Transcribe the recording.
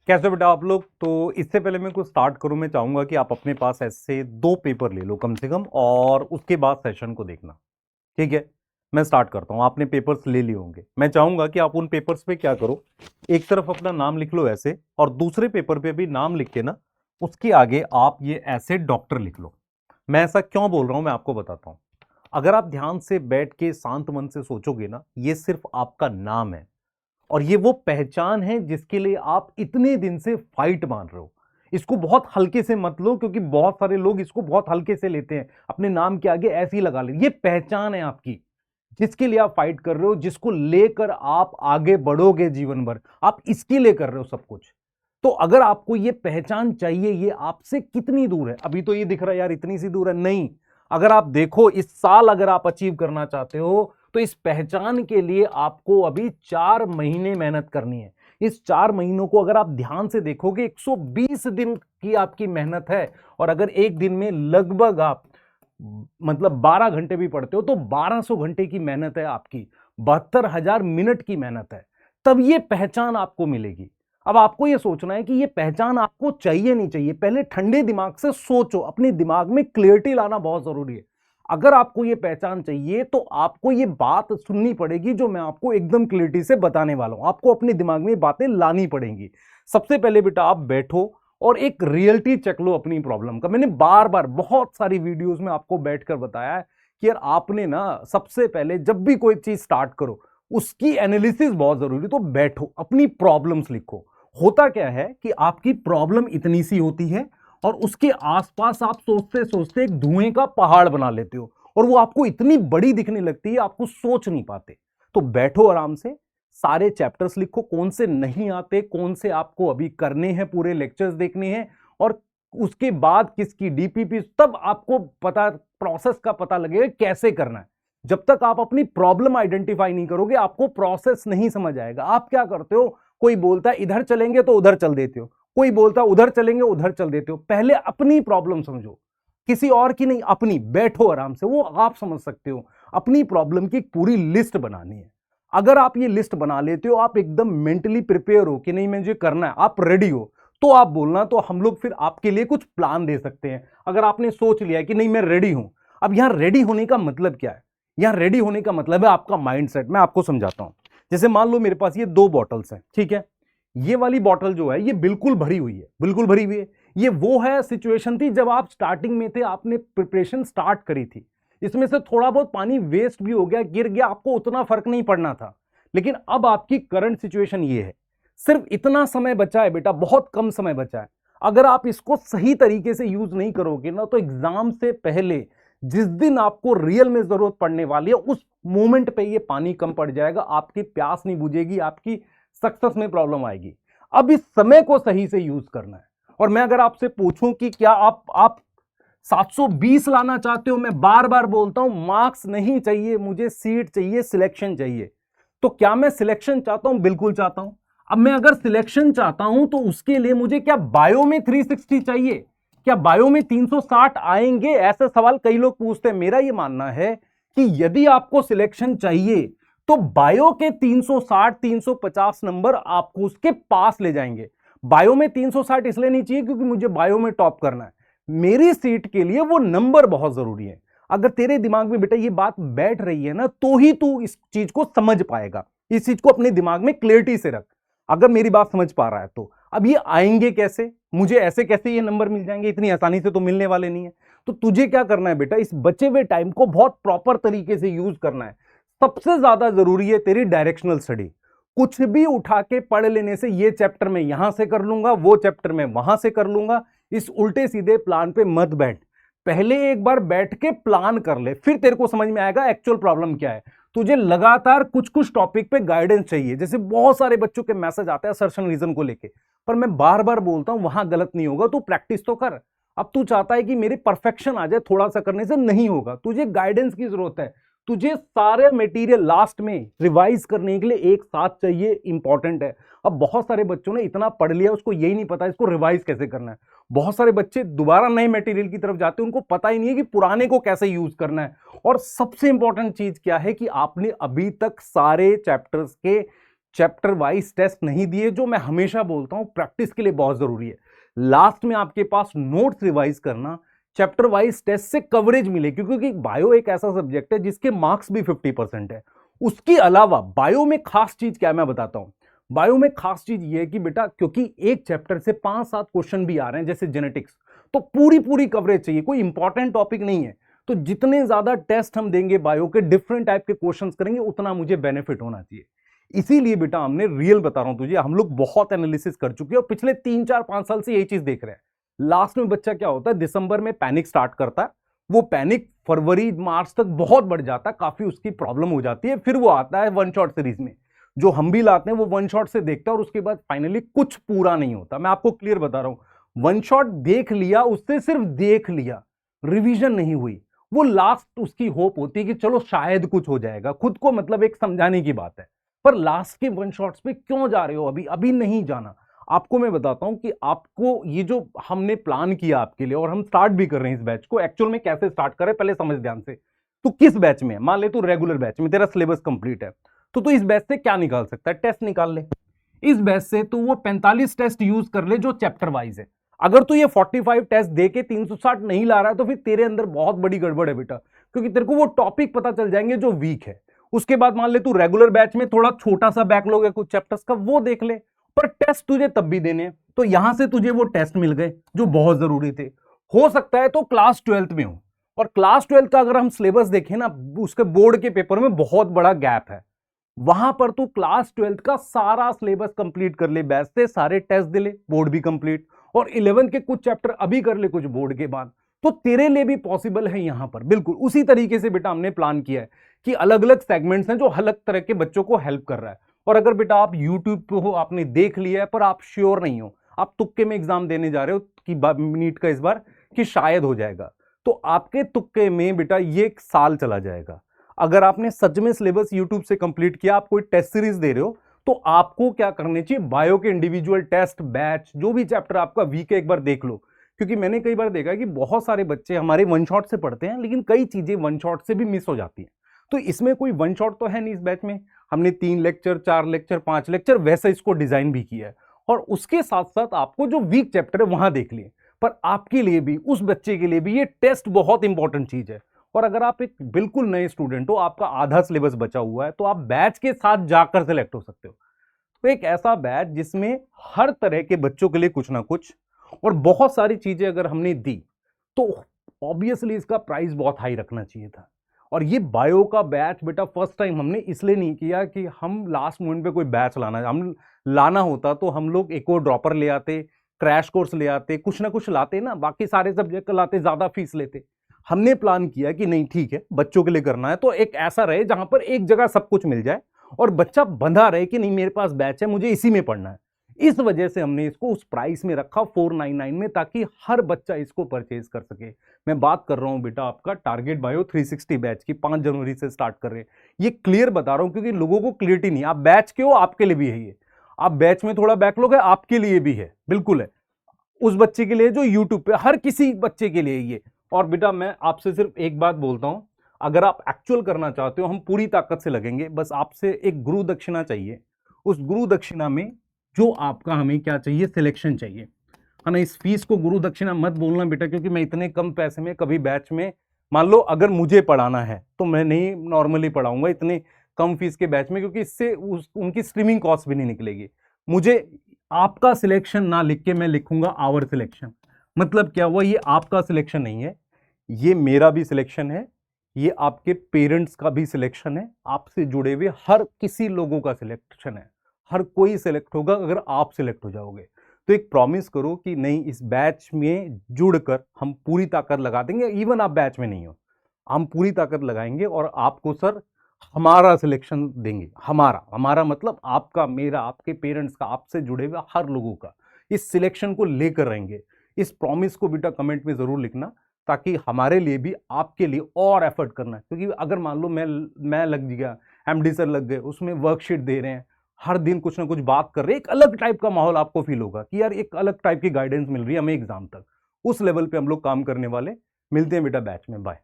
कैसे बेटा आप लोग। तो इससे पहले मैं कुछ स्टार्ट करूं, मैं चाहूंगा कि आप अपने पास ऐसे 2 पेपर ले लो कम से कम, और उसके बाद सेशन को देखना। ठीक है, मैं स्टार्ट करता हूं। आपने पेपर्स ले लिए होंगे, मैं चाहूंगा कि आप उन पेपर्स पे क्या करो, एक तरफ अपना नाम लिख लो ऐसे, और दूसरे पेपर पे भी नाम लिख के ना उसके आगे आप ये ऐसे डॉक्टर लिख लो। मैं ऐसा क्यों बोल रहा हूं मैं आपको बताता हूं। अगर आप ध्यान से बैठ के शांत मन से सोचोगे ना, ये सिर्फ आपका नाम है, और ये वो पहचान है जिसके लिए आप इतने दिन से फाइट मान रहे हो। इसको बहुत हल्के से मत लो, क्योंकि बहुत सारे लोग इसको बहुत हल्के से लेते हैं, अपने नाम के आगे ऐसे ही लगा ले। ये पहचान है आपकी, जिसके लिए आप फाइट कर रहे हो, जिसको लेकर आप आगे बढ़ोगे जीवन भर, आप इसके लिए कर रहे हो सब कुछ। तो अगर आपको ये पहचान चाहिए, ये आपसे कितनी दूर है? अभी तो ये दिख रहा है यार इतनी सी दूर है, नहीं। अगर आप देखो, इस साल अगर आप अचीव करना चाहते हो तो इस पहचान के लिए आपको अभी 4 महीने मेहनत करनी है। इस 4 महीनों को अगर आप ध्यान से देखोगे, 120 दिन की आपकी मेहनत है। और अगर एक दिन में लगभग आप मतलब 12 घंटे भी पढ़ते हो तो 1200 घंटे की मेहनत है आपकी, 72,000 मिनट की मेहनत है। तब ये पहचान आपको मिलेगी। अब आपको ये सोचना है कि ये पहचान आपको चाहिए नहीं चाहिए। पहले ठंडे दिमाग से सोचो, अपने दिमाग में क्लियरिटी लाना बहुत जरूरी है। अगर आपको ये पहचान चाहिए तो आपको ये बात सुननी पड़ेगी जो मैं आपको एकदम क्लियरिटी से बताने वाला हूं। आपको अपने दिमाग में बातें लानी पड़ेंगी। सबसे पहले बेटा आप बैठो और एक रियलिटी चेक लो अपनी प्रॉब्लम का। मैंने बार बार बहुत सारी वीडियोस में आपको बैठकर बताया है कि यार आपने ना सबसे पहले जब भी कोई चीज स्टार्ट करो उसकी एनालिसिस बहुत जरूरी। तो बैठो, अपनी प्रॉब्लम्स लिखो। होता क्या है कि आपकी प्रॉब्लम इतनी सी होती है और उसके आसपास आप सोचते सोचते एक धुएं का पहाड़ बना लेते हो, और वो आपको इतनी बड़ी दिखने लगती है, आपको सोच नहीं पाते। तो बैठो आराम से, सारे चैप्टर्स लिखो, कौन से नहीं आते, कौन से आपको अभी करने हैं, पूरे लेक्चर्स देखने हैं, और उसके बाद किसकी डीपीपी, तब आपको पता, प्रोसेस का पता लगेगा कैसे करना है। जब तक आप अपनी प्रॉब्लम आइडेंटिफाई नहीं करोगे आपको प्रोसेस नहीं समझ आएगा। आप क्या करते हो, कोई बोलता है इधर चलेंगे तो उधर चल देते हो, कोई बोलता है उधर चलेंगे उधर चल देते हो। पहले अपनी प्रॉब्लम समझो, किसी और की नहीं, अपनी। बैठो आराम से, वो आप समझ सकते हो। अपनी प्रॉब्लम की एक पूरी लिस्ट बनानी है। अगर आप ये लिस्ट बना लेते हो, आप एकदम मेंटली प्रिपेयर हो कि नहीं मुझे करना है, आप रेडी हो, तो आप बोलना, तो हम लोग फिर आपके लिए कुछ प्लान दे सकते हैं। अगर आपने सोच लिया कि नहीं मैं रेडी हूं। अब यहां रेडी होने का मतलब क्या है? यहां रेडी होने का मतलब है आपका माइंडसेट। मैं आपको समझाता हूं। जैसे मान लो मेरे पास ये 2 बॉटल्स हैं, ठीक है। ये वाली बॉटल जो है ये बिल्कुल भरी हुई है, बिल्कुल भरी हुई है। ये वो है सिचुएशन थी जब आप स्टार्टिंग में थे, आपने प्रिपरेशन स्टार्ट करी थी। इसमें से थोड़ा बहुत पानी वेस्ट भी हो गया, गिर गया, आपको उतना फर्क नहीं पड़ना था। लेकिन अब आपकी करंट सिचुएशन ये है, सिर्फ इतना समय बचा है बेटा, बहुत कम समय बचा है। अगर आप इसको सही तरीके से यूज नहीं करोगे ना, तो एग्जाम से पहले जिस दिन आपको रियल में जरूरत पड़ने वाली है उस मोमेंट पे ये पानी कम पड़ जाएगा, आपकी प्यास नहीं बुझेगी, आपकी सक्सेस में प्रॉब्लम आएगी। अब इस समय को सही से यूज करना है। और मैं अगर आपसे पूछूं कि क्या आप 720 लाना चाहते हो, मैं बार बार बोलता हूं मार्क्स नहीं चाहिए मुझे, सीट चाहिए, सिलेक्शन चाहिए। तो क्या मैं सिलेक्शन चाहता हूं? बिल्कुल चाहता हूं। अब मैं अगर सिलेक्शन चाहता हूं तो उसके लिए मुझे क्या बायो में 360 चाहिए? क्या बायो में 360 आएंगे? ऐसा सवाल कई लोग पूछते हैं। मेरा यह मानना है कि यदि आपको सिलेक्शन चाहिए तो बायो के 360 350 नंबर आपको उसके पास ले जाएंगे। बायो में 360 इसलिए नहीं चाहिए क्योंकि मुझे बायो में टॉप करना है, मेरी सीट के लिए वो नंबर बहुत जरूरी है। अगर तेरे दिमाग में बेटा ये बात बैठ रही है ना, तो ही तू इस चीज को समझ पाएगा। इस चीज को अपने दिमाग में क्लियरिटी से रख, अगर मेरी बात समझ पा रहा है तो। अब ये आएंगे कैसे, मुझे ऐसे कैसे ये नंबर मिल जाएंगे? इतनी आसानी से तो मिलने वाले नहीं है। तो तुझे क्या करना है बेटा, इस बचे हुए टाइम को बहुत प्रॉपर तरीके से यूज करना है। सबसे ज्यादा जरूरी है तेरी डायरेक्शनल स्टडी। कुछ भी उठा के पढ़ लेने से, ये चैप्टर में यहां से कर लूंगा, वो चैप्टर में वहां से कर लूंगा, इस उल्टे सीधे प्लान पे मत बैठ। पहले एक बार बैठ के प्लान कर ले, फिर तेरे को समझ में आएगा एक्चुअल प्रॉब्लम क्या है। तुझे लगातार कुछ कुछ टॉपिक पे गाइडेंस चाहिए। जैसे बहुत सारे बच्चों के मैसेज आते हैं असर्शन रीजन को लेके, पर मैं बार बार बोलता हूं वहां गलत नहीं होगा, तू प्रैक्टिस तो कर। अब तू चाहता है कि मेरी परफेक्शन आ जाए, थोड़ा सा करने से नहीं होगा, तुझे गाइडेंस की जरूरत है। तुझे सारे मटेरियल लास्ट में रिवाइज करने के लिए एक साथ चाहिए, इंपॉर्टेंट है। अब बहुत सारे बच्चों ने इतना पढ़ लिया, उसको यही नहीं पता इसको रिवाइज कैसे करना है। बहुत सारे बच्चे दोबारा नए मटेरियल की तरफ जाते हैं, उनको पता ही नहीं है कि पुराने को कैसे यूज करना है। और सबसे इंपॉर्टेंट चीज क्या है कि आपने अभी तक सारे चैप्टर्स के चैप्टर वाइज टेस्ट नहीं दिए, जो मैं हमेशा बोलता हूं प्रैक्टिस के लिए बहुत जरूरी है। लास्ट में आपके पास नोट्स रिवाइज करना, चैप्टर वाइज टेस्ट से कवरेज मिले, क्योंकि बायो एक ऐसा सब्जेक्ट है जिसके मार्क्स भी 50% है। उसके अलावा बायो में खास चीज क्या है मैं बताता हूं। बायो में खास चीज ये है कि बेटा क्योंकि एक चैप्टर से 5-7 क्वेश्चन भी आ रहे हैं जैसे जेनेटिक्स, तो पूरी पूरी कवरेज चाहिए, कोई इंपॉर्टेंट टॉपिक नहीं है। तो जितने ज्यादा टेस्ट हम देंगे बायो के, डिफरेंट टाइप के क्वेश्चंस करेंगे, उतना मुझे बेनिफिट होना चाहिए। इसीलिए बेटा हमने रियल बता रहा हूं तुझे, हम लोग बहुत एनालिसिस कर चुके हैं और पिछले 3-4-5 साल से यही चीज देख रहे हैं। लास्ट में बच्चा क्या होता है, दिसंबर में पैनिक स्टार्ट करता है, वो पैनिक फरवरी मार्च तक बहुत बढ़ जाता है, काफी उसकी प्रॉब्लम हो जाती है, फिर वो आता है वन शॉट सीरीज में, जो हम भी लाते हैं वो वन शॉट से देखता है और उसके बाद फाइनली कुछ पूरा नहीं होता। मैं आपको क्लियर बता रहा हूं, वन शॉट देख लिया, उससे सिर्फ देख लिया, रिवीजन नहीं हुई, वो लास्ट उसकी होप होती है कि चलो शायद कुछ हो जाएगा, खुद को मतलब एक समझाने की बात है। पर लास्ट के वन शॉट्स पे क्यों जा रहे हो, अभी अभी नहीं जाना। आपको मैं बताता हूं कि आपको ये जो हमने प्लान किया आपके लिए और हम स्टार्ट भी कर रहे हैं इस बैच को, एक्चुअल में कैसे स्टार्ट करें पहले समझ ध्यान से। तो किस बैच में, मान ले तू रेगुलर बैच में, तेरा सिलेबस कंप्लीट है, तो तू इस बैच से क्या निकाल सकता है, टेस्ट निकाल ले। इस बैच से तो वो 45 टेस्ट यूज कर ले जो चैप्टर वाइज है। अगर तू ये 45 टेस्ट दे के 360 नहीं ला रहा है तो फिर तेरे अंदर बहुत बड़ी गड़बड़ है बेटा, क्योंकि तेरे को वो टॉपिक पता चल जाएंगे जो वीक है। उसके बाद मान ले तू रेगुलर बैच में थोड़ा छोटा सा बैकलॉग है कुछ चैप्टर्स का, वो देख ले, पर टेस्ट तुझे तब भी देने हैं। तो यहां से तुझे वो टेस्ट मिल गए जो बहुत जरूरी थे। हो सकता है तो क्लास 12th में हो, और क्लास 12th का अगर हम सिलेबस देखें ना, उसके बोर्ड के पेपर में बहुत बड़ा गैप है, वहां पर तू क्लास 12th का सारा सिलेबस कंप्लीट कर ले, बैच से सारे टेस्ट दे ले, बोर्ड भी कंप्लीट, और 11 के कुछ चैप्टर अभी कर ले कुछ बोर्ड के बाद, तो तेरे लिए भी पॉसिबल है यहां पर। बिल्कुल उसी तरीके से बेटा हमने प्लान किया है कि अलग अलग सेगमेंट्स हैं जो अलग तरह के बच्चों को हेल्प कर रहा है। और अगर बेटा आप यूट्यूब पे हो, आपने देख लिया है पर आप श्योर नहीं हो, आप तुक्के में एग्जाम देने जा रहे हो कि नीट का इस बार कि शायद हो जाएगा, तो आपके तुक्के में बेटा ये एक साल चला जाएगा। अगर आपने सच में सिलेबस यूट्यूब से कंप्लीट किया, आप कोई टेस्ट सीरीज दे रहे हो, तो आपको क्या करने चाहिए, बायो के इंडिविजुअल टेस्ट बैच जो भी चैप्टर आपका वीक है एक बार देख लो। क्योंकि मैंने कई बार देखा कि बहुत सारे बच्चे हमारे वन शॉट से पढ़ते हैं, लेकिन कई चीजें वन शॉट से भी मिस हो जाती हैं। तो इसमें कोई वन शॉट तो है नहीं, इस बैच में हमने 3 लेक्चर 4 लेक्चर 5 लेक्चर वैसे इसको डिजाइन भी किया है, और उसके साथ साथ आपको जो वीक चैप्टर है वहां देख लिए। पर आपके लिए भी, उस बच्चे के लिए भी ये टेस्ट बहुत इंपॉर्टेंट चीज है। और अगर आप एक बिल्कुल नए स्टूडेंट हो, आपका आधा सिलेबस बचा हुआ है, तो आप बैच के साथ जाकर सिलेक्ट हो सकते हो। तो एक ऐसा बैच जिसमें हर तरह के बच्चों के लिए कुछ ना कुछ और बहुत सारी चीजें अगर हमने दी, तो ऑब्वियसली इसका प्राइस बहुत हाई रखना चाहिए था। और ये बायो का बैच बेटा फर्स्ट टाइम हमने इसलिए नहीं किया कि हम लास्ट मोमेंट पे कोई बैच हम लाना होता तो हम लोग एक और ड्रॉपर ले आते, क्रैश कोर्स ले आते, कुछ ना कुछ लाते ना, बाकी सारे सब्जेक्ट का लाते, ज्यादा फीस लेते। हमने प्लान किया कि नहीं ठीक है, बच्चों के लिए करना है तो एक ऐसा रहे जहां पर एक जगह सब कुछ मिल जाए और बच्चा बंधा रहे कि नहीं मेरे पास बैच है, मुझे इसी में पढ़ना है। इस वजह से हमने इसको उस प्राइस में रखा 499 में, ताकि हर बच्चा इसको परचेज कर सके। मैं बात कर रहा हूं बेटा आपका टारगेट बायो 360 बैच की, 5 जनवरी से स्टार्ट कर रहे हैं। ये क्लियर बता रहा हूं क्योंकि लोगों को क्लियरिटी नहीं, आप बैच के हो आपके लिए भी है ये, आप बैच में थोड़ा बैकलॉग है आपके लिए भी है, बिल्कुल है, उस बच्चे के लिए जो यूट्यूब पे, हर किसी बच्चे के लिए ये। और बेटा मैं आपसे सिर्फ एक बात बोलता हूं, अगर आप एक्चुअल करना चाहते हो हम पूरी ताकत से लगेंगे, बस आपसे एक गुरु दक्षिणा चाहिए। उस गुरु दक्षिणा में जो आपका हमें क्या चाहिए, सिलेक्शन चाहिए, है ना। इस फीस को गुरु दक्षिणा मत बोलना बेटा, क्योंकि मैं इतने कम पैसे में कभी बैच में, मान लो अगर मुझे पढ़ाना है तो मैं नहीं नॉर्मली पढ़ाऊंगा इतने कम फीस के बैच में, क्योंकि इससे उनकी स्ट्रीमिंग कॉस्ट भी नहीं निकलेगी। मुझे आपका सिलेक्शन ना लिख के मैं लिखूंगा आवर सिलेक्शन। मतलब क्या हुआ, ये आपका सिलेक्शन नहीं है, ये मेरा भी सिलेक्शन है, ये आपके पेरेंट्स का भी सिलेक्शन है, आपसे जुड़े हुए हर किसी लोगों का सिलेक्शन है। हर कोई सिलेक्ट होगा अगर आप सिलेक्ट हो जाओगे। तो एक प्रॉमिस करो कि नहीं, इस बैच में जुड़कर हम पूरी ताकत लगा देंगे, इवन आप बैच में नहीं हो, हम पूरी ताकत लगाएंगे और आपको सर हमारा सिलेक्शन देंगे। हमारा मतलब आपका, मेरा, आपके पेरेंट्स का, आपसे जुड़े हुए हर लोगों का, इस सिलेक्शन को लेकर रहेंगे। इस प्रॉमिस को बेटा कमेंट में जरूर लिखना, ताकि हमारे लिए भी आपके लिए और एफर्ट करना है। क्योंकि अगर मान लो मैं लग गया, एमडी सर लग गए, उसमें वर्कशीट दे रहे हैं, हर दिन कुछ ना कुछ बात कर रहे हैं, एक अलग टाइप का माहौल आपको फील होगा कि यार एक अलग टाइप की गाइडेंस मिल रही है हमें एग्जाम तक। उस लेवल पे हम लोग काम करने वाले। मिलते हैं बेटा बैच में, बाय।